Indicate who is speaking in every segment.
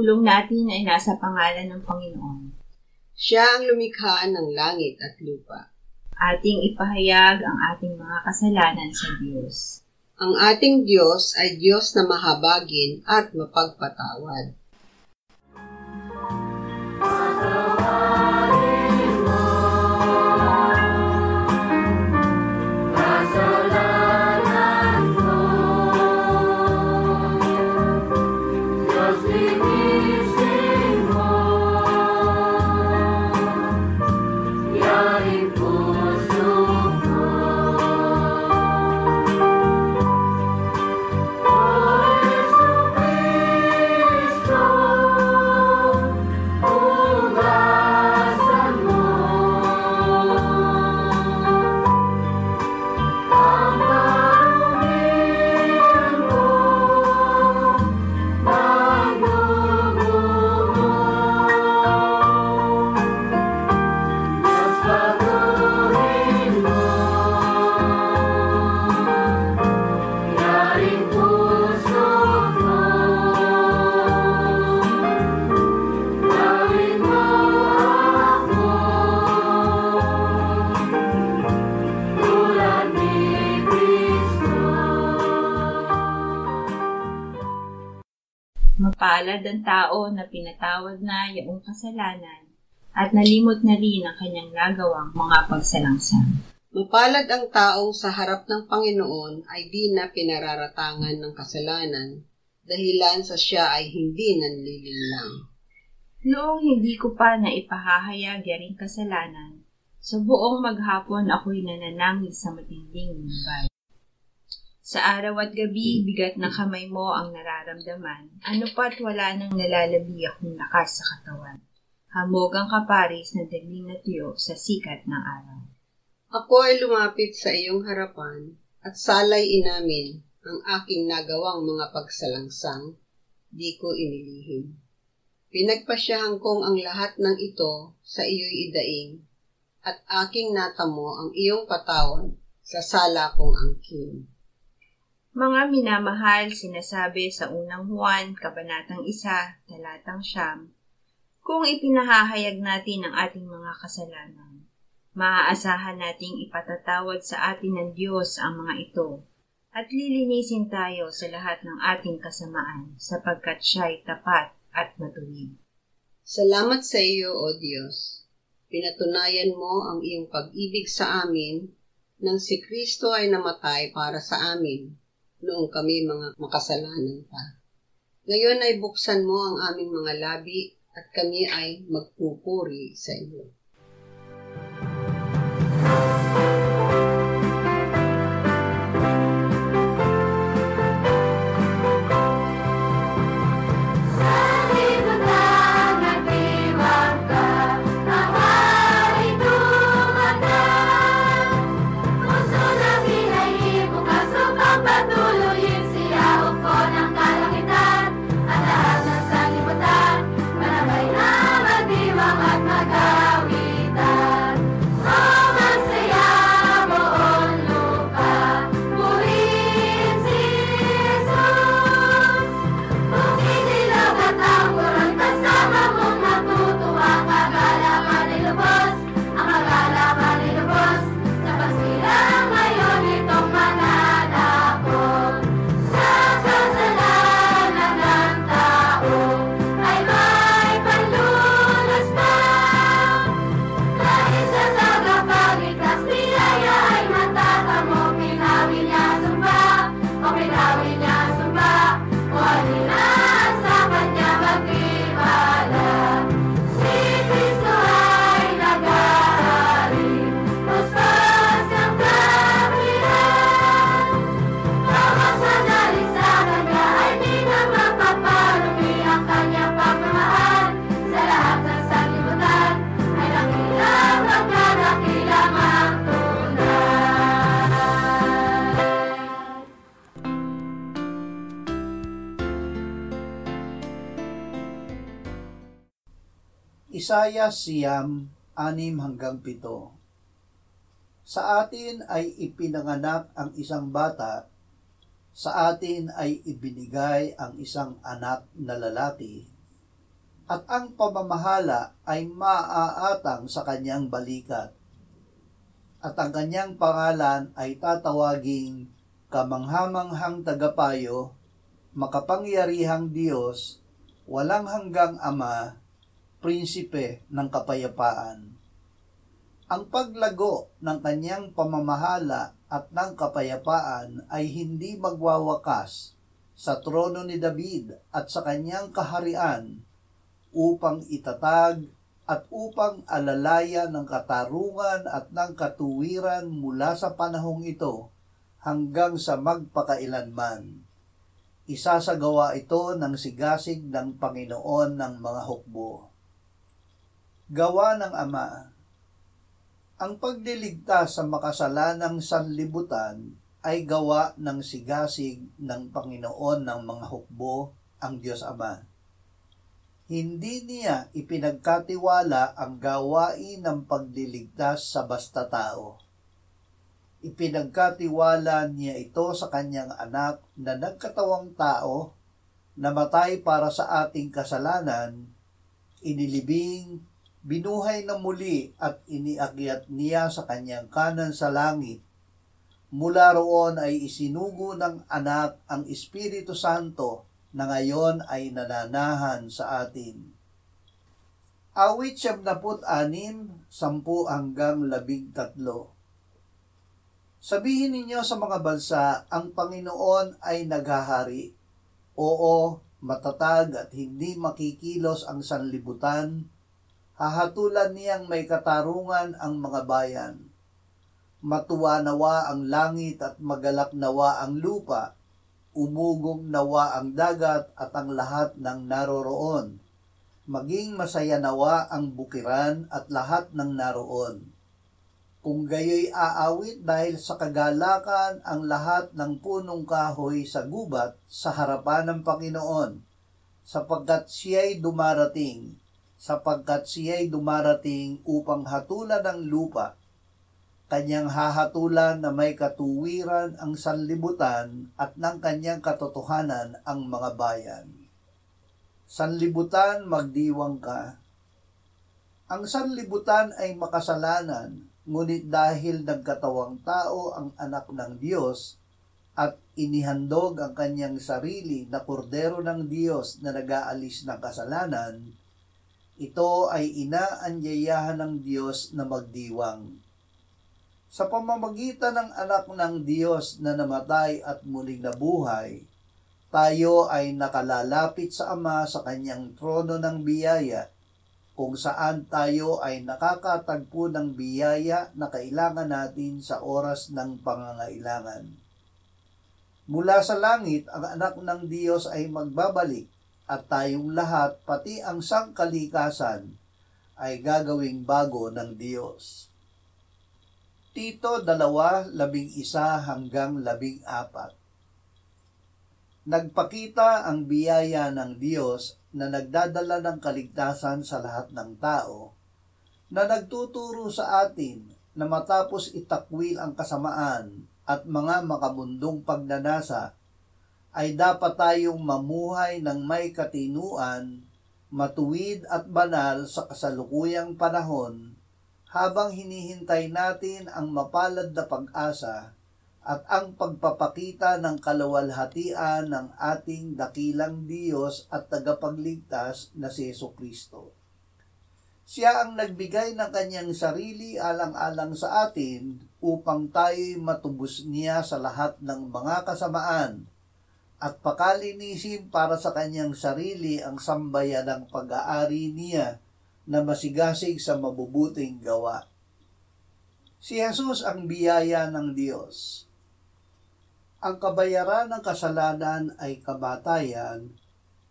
Speaker 1: pagtulong natin ay nasa pangalan ng Panginoon.
Speaker 2: Siya ang lumikha ng langit at lupa.
Speaker 1: Ating ipahayag ang ating mga kasalanan sa Diyos.
Speaker 2: Ang ating Diyos ay Diyos na mahabagin at mapagpatawad.
Speaker 1: Mapalad ang tao na pinatawad na iyong kasalanan at nalimot na rin ang kanyang nagawang mga pagsalangsang.
Speaker 2: Mapalad ang taong sa harap ng Panginoon ay di na pinararatangan ng kasalanan, dahilan sa siya ay hindi nanlilinlang.
Speaker 1: Noong hindi ko pa naipahahayag yaring kasalanan, sa buong maghapon ako'y nananangis sa matinding lumbay. Sa araw at gabi, bigat na kamay mo ang nararamdaman, ano pa't wala nang nalalabi akong lakas sa katawan. Hamog ang kaparis na dagling na tuyo sa sikat ng araw.
Speaker 2: Ako ay lumapit sa iyong harapan at salay inamin ang aking nagawang mga pagsalangsang, di ko inilihim. Pinagpasyahan kong ang lahat ng ito sa iyo'y idaing, at aking natamo ang iyong patawad sa sala kong angkin.
Speaker 1: Mga minamahal, sinasabi sa unang Juan, Kabanatang 1, Talatang 9, kung ipinahahayag natin ang ating mga kasalanan, maaasahan nating ipatatawad sa atin ng Diyos ang mga ito, at lilinisin tayo sa lahat ng ating kasamaan, sapagkat siya'y tapat at matuwid.
Speaker 2: Salamat sa iyo, O Diyos. Pinatunayan mo ang iyong pag-ibig sa amin nang si Kristo ay namatay para sa amin noong kami mga makasalanan pa. Ngayon ay buksan mo ang aming mga labi at kami ay magpupuri sa iyo.
Speaker 3: Isaya 6:6-7. Sa atin ay ipinanganak ang isang bata, sa atin ay ibinigay ang isang anak na lalaki, at ang pamamahala ay maaatang sa kanyang balikat. At ang kanyang pangalan ay tatawaging Kamanghamanghang Tagapayo, Makapangyarihang Diyos, Walang Hanggang Ama, Prinsipe ng Kapayapaan. Ang paglago ng kanyang pamamahala at ng kapayapaan ay hindi magwawakas sa trono ni David at sa kanyang kaharian upang itatag at upang alalaya ng katarungan at ng katuwiran mula sa panahong ito hanggang sa magpakailanman. Isasagawa ito ng sigasig ng Panginoon ng mga hukbo. Gawa ng Ama. Ang pagliligtas sa makasalanang sanlibutan ay gawa ng sigasig ng Panginoon ng mga hukbo, ang Diyos Ama. Hindi niya ipinagkatiwala ang gawain ng pagliligtas sa basta tao. Ipinagkatiwala niya ito sa kanyang anak na nagkatawang tao, namatay para sa ating kasalanan, inilibing, binuhay na muli at iniakyat niya sa kanyang kanan sa langit. Mula roon ay isinugo ng anak ang Espiritu Santo na ngayon ay nananahan sa atin. Awit 76, 10 hanggang 13. Sabihin ninyo sa mga bansa, ang Panginoon ay naghahari. Oo, matatag at hindi makikilos ang sanlibutan. Hahatulan niyang may katarungan ang mga bayan. Matuwa nawa ang langit at magalak nawa ang lupa. Umugong nawa ang dagat at ang lahat ng naroroon. Maging masaya nawa ang bukiran at lahat ng naroon. Kung gayoy aawit dahil sa kagalakan ang lahat ng punong kahoy sa gubat sa harapan ng Panginoon, sapagkat siya'y dumarating upang hatulan ng lupa. Kanyang hahatulan na may katuwiran ang sanlibutan at ng kanyang katotohanan ang mga bayan. Sanlibutan, magdiwang ka. Ang sanlibutan ay makasalanan, ngunit dahil nagkatawang tao ang anak ng Diyos at inihandog ang kanyang sarili na kordero ng Diyos na nag-aalis ng kasalanan, ito ay inaanyayahan ng Diyos na magdiwang. Sa pamamagitan ng anak ng Diyos na namatay at muling nabuhay, tayo ay nakalalapit sa Ama sa kanyang trono ng biyaya, kung saan tayo ay nakakatagpo ng biyaya na kailangan natin sa oras ng pangangailangan. Mula sa langit, ang anak ng Diyos ay magbabalik at tayong lahat, pati ang sangkalikasan, ay gagawing bago ng Diyos. Tito 2:11 hanggang 14. Nagpakita ang biyaya ng Diyos na nagdadala ng kaligtasan sa lahat ng tao, na nagtuturo sa atin na matapos itakwil ang kasamaan at mga makamundong pagnanasa, ay dapat tayong mamuhay ng may katinuan, matuwid at banal sa kasalukuyang panahon, habang hinihintay natin ang mapalad na pag-asa at ang pagpapakita ng kaluwalhatian ng ating dakilang Diyos at tagapagligtas na si Jesucristo. Siya ang nagbigay ng kanyang sarili alang-alang sa atin upang tayo'y matubos niya sa lahat ng mga kasamaan at pakalinisin para sa kanyang sarili ang sambayan ng pag-aari niya na masigasig sa mabubuting gawa. Si Jesus ang biyaya ng Diyos. Ang kabayaran ng kasalanan ay kamatayan,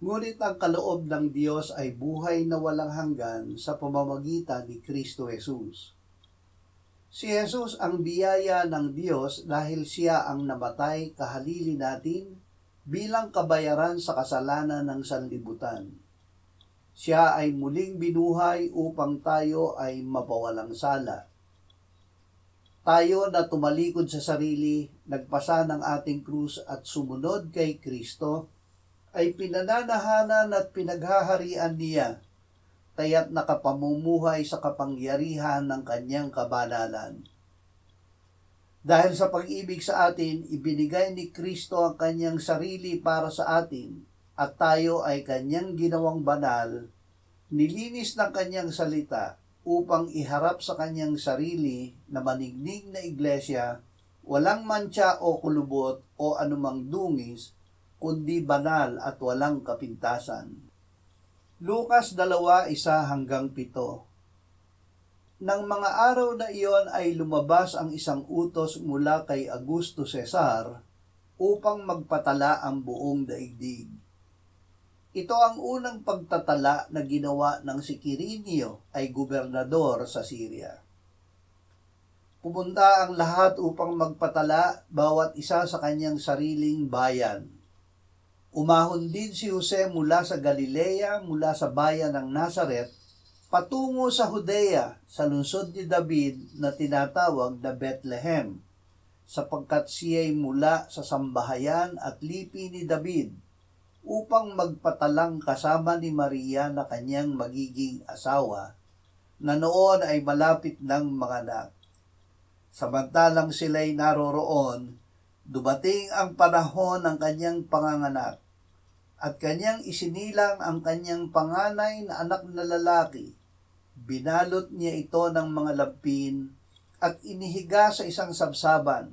Speaker 3: ngunit ang kaloob ng Diyos ay buhay na walang hanggan sa pamamagitan ni Kristo Jesus. Si Jesus ang biyaya ng Diyos dahil siya ang namatay kahalili natin bilang kabayaran sa kasalanan ng sanlibutan. Siya ay muling binuhay upang tayo ay mapawalang sala. Tayo na tumalikod sa sarili, nagpasa ng ating krus at sumunod kay Kristo, ay pinananahanan at pinaghaharian niya kaya't nakapamumuhay sa kapangyarihan ng kanyang kabanalan. Dahil sa pag-ibig sa atin, ibinigay ni Kristo ang kanyang sarili para sa atin, at tayo ay kanyang ginawang banal, nilinis ng kanyang salita upang iharap sa kanyang sarili na manignig na iglesia, walang mantsa o kulubot o anumang dungis, kundi banal at walang kapintasan. Lucas 2:1-7. Nang mga araw na iyon ay lumabas ang isang utos mula kay Augusto Cesar upang magpatala ang buong daigdig. Ito ang unang pagtatala na ginawa ng si Quirinio ay gobernador sa Syria. Pumunta ang lahat upang magpatala, bawat isa sa kanyang sariling bayan. Umahon din si Jose mula sa Galilea, mula sa bayan ng Nazaret, patungo sa Judea, sa lungsod ni David na tinatawag na Bethlehem, sapagkat siya'y mula sa sambahayan at lipi ni David, upang magpatalang kasama ni Maria na kanyang magiging asawa, na noon ay malapit ng manganak. Samantalang sila'y naroroon, dumating ang panahon ng kanyang panganganak, at kanyang isinilang ang kanyang panganay na anak na lalaki. Binalot niya ito ng mga lampin at inihiga sa isang sabsaban,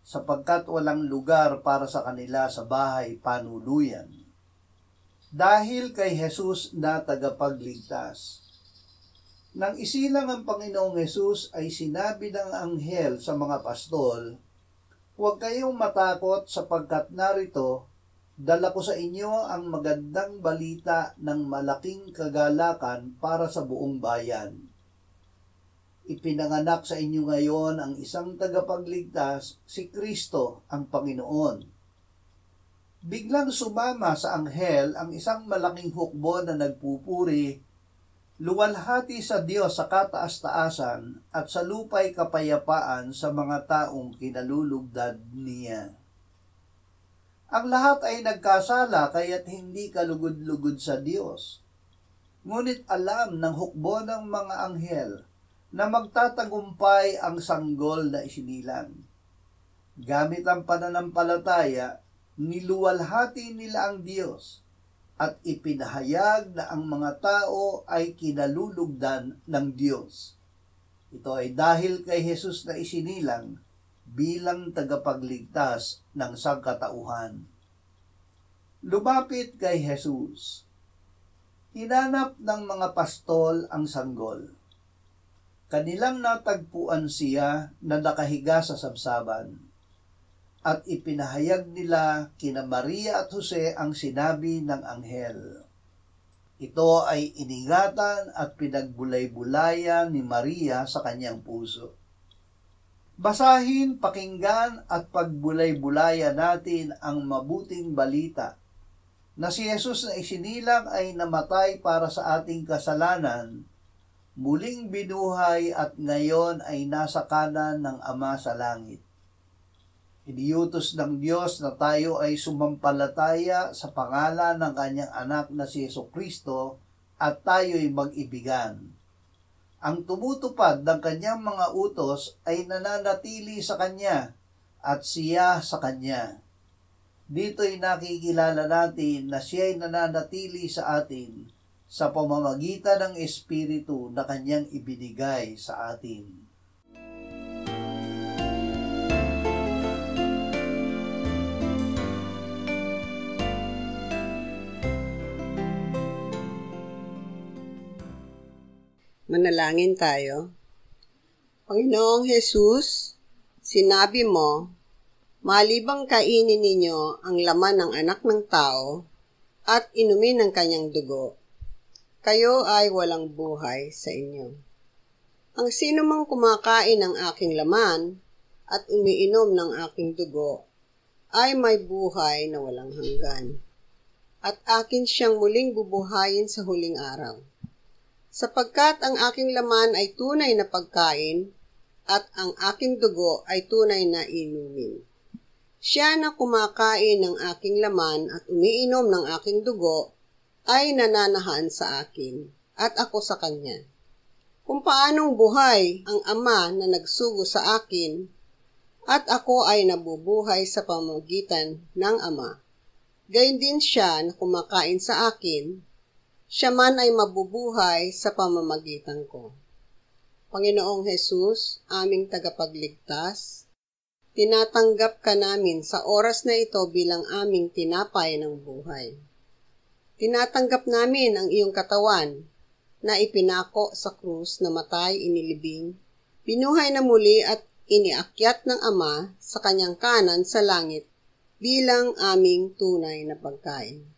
Speaker 3: sapagkat walang lugar para sa kanila sa bahay panuluyan. Dahil kay Jesus na tagapagligtas. Nang isilang ang Panginoong Jesus ay sinabi ng anghel sa mga pastol, "Huwag kayong matakot sapagkat narito, dala ko sa inyo ang magandang balita ng malaking kagalakan para sa buong bayan. Ipinanganak sa inyo ngayon ang isang tagapagligtas, si Kristo ang Panginoon." Biglang sumama sa anghel ang isang malaking hukbo na nagpupuri, "Luwalhati sa Diyos sa kataas-taasan at sa lupa'y kapayapaan sa mga taong kinalulugdan niya." Ang lahat ay nagkasala kaya't hindi kalugod-lugod sa Diyos. Ngunit alam ng hukbo ng mga anghel na magtatagumpay ang sanggol na isinilang. Gamit ang pananampalataya, niluwalhati nila ang Diyos at ipinahayag na ang mga tao ay kinalulugdan ng Diyos. Ito ay dahil kay Jesus na isinilang bilang tagapagligtas ng sangkatauhan. Lumapit kay Jesus. Hinanap ng mga pastol ang sanggol. Kanilang natagpuan siya na nakahiga sa sabsaban, at ipinahayag nila kina Maria at Jose ang sinabi ng anghel. Ito ay iningatan at pinagbulay-bulayan ni Maria sa kanyang puso. Basahin, pakinggan at pagbulay-bulayan natin ang mabuting balita na si Jesus na isinilang ay namatay para sa ating kasalanan, muling binuhay at ngayon ay nasa kanan ng Ama sa langit. Iniutos ng Diyos na tayo ay sumampalataya sa pangalan ng kanyang anak na si Jesucristo at tayo'y mag-ibigan. Ang tumutupad ng kanyang mga utos ay nananatili sa kanya at siya sa kanya. Dito'y nakikilala natin na siya'y nananatili sa atin sa pamamagitan ng Espiritu na kanyang ibinigay sa atin.
Speaker 2: Manalangin tayo. Panginoong Jesus, sinabi mo, malibang kainin ninyo ang laman ng anak ng tao at inumin ang kanyang dugo, kayo ay walang buhay sa inyo. Ang sino mang kumakain ng aking laman at umiinom ng aking dugo ay may buhay na walang hanggan, at akin siyang muling bubuhayin sa huling araw. Sapagkat ang aking laman ay tunay na pagkain at ang aking dugo ay tunay na inumin. Siya na kumakain ng aking laman at umiinom ng aking dugo ay nananahan sa akin, at ako sa Kanya. Kung paanong buhay ang Ama na nagsugo sa akin, at ako ay nabubuhay sa pamamagitan ng Ama. Gayon din siya na kumakain sa akin, siya man ay mabubuhay sa pamamagitan ko. Panginoong Hesus, aming tagapagligtas, tinatanggap ka namin sa oras na ito bilang aming tinapay ng buhay. Tinatanggap namin ang iyong katawan na ipinako sa krus na matay inilibing, binuhay na muli at iniakyat ng Ama sa kanyang kanan sa langit bilang aming tunay na pagkain.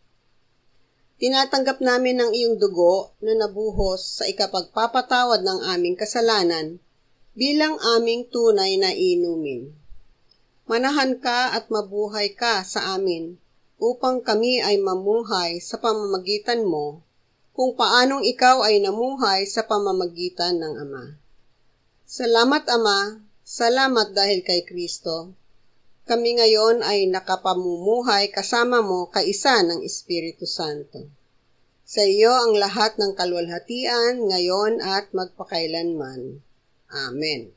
Speaker 2: Tinatanggap namin ang iyong dugo na nabuhos sa ikapagpapatawad ng aming kasalanan bilang aming tunay na inumin. Manahan ka at mabuhay ka sa amin upang kami ay mamuhay sa pamamagitan mo kung paanong ikaw ay namuhay sa pamamagitan ng Ama. Salamat Ama, salamat dahil kay Kristo. Kami ngayon ay nakapamumuhay kasama mo kaisa ng Espiritu Santo. Sa iyo ang lahat ng kalwalhatian ngayon at magpakailanman. Amen.